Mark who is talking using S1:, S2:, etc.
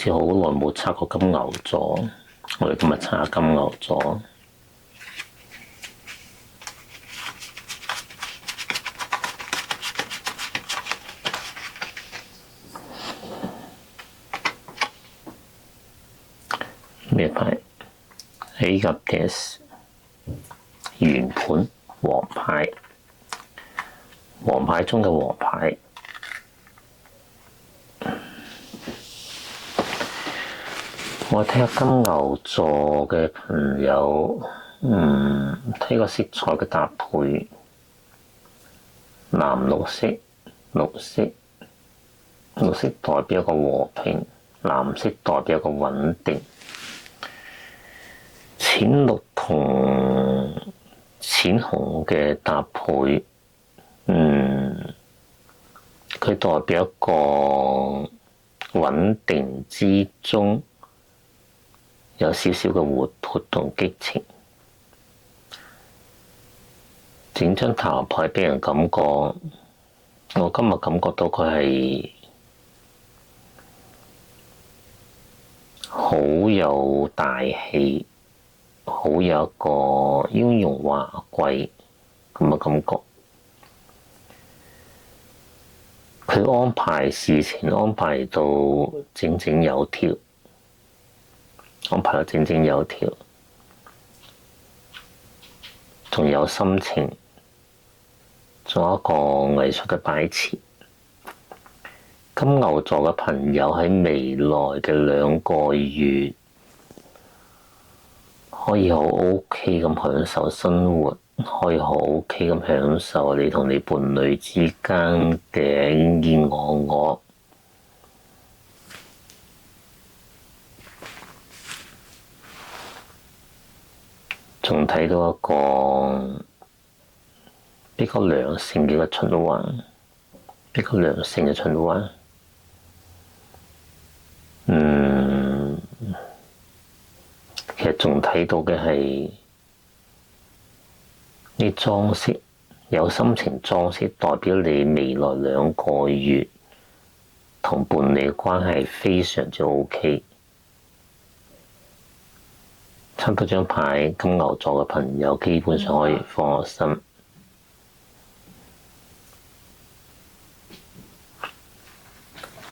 S1: 似好耐冇測過金牛座，我哋今日測下金牛座。咩牌 ？A กับ S 圓盤王牌，王牌中嘅王牌。我睇下金牛座嘅朋友，睇個色彩嘅搭配，藍綠色，綠色代表一個和平，藍色代表一個穩定，淺綠同淺紅嘅搭配，佢代表一個穩定之中有少少嘅活潑同激情。整張塔羅牌俾人感覺，我今日感覺到佢係好有大氣，好有一個雍容華貴咁嘅感覺。佢安排事情安排到井井有條，仲有心情，仲有一個藝術嘅擺設。金牛座嘅朋友喺未來嘅2個月可以好 OK 咁享受生活，可以好 OK 咁享受你同你伴侶之間嘅卿卿我我。仲睇到一個比較良性嘅循環，其實仲睇到嘅係你裝飾，有心情裝飾，代表你未來2個月同伴侶嘅關係非常之 OK。抽到張牌，金牛座嘅朋友基本上可以放心。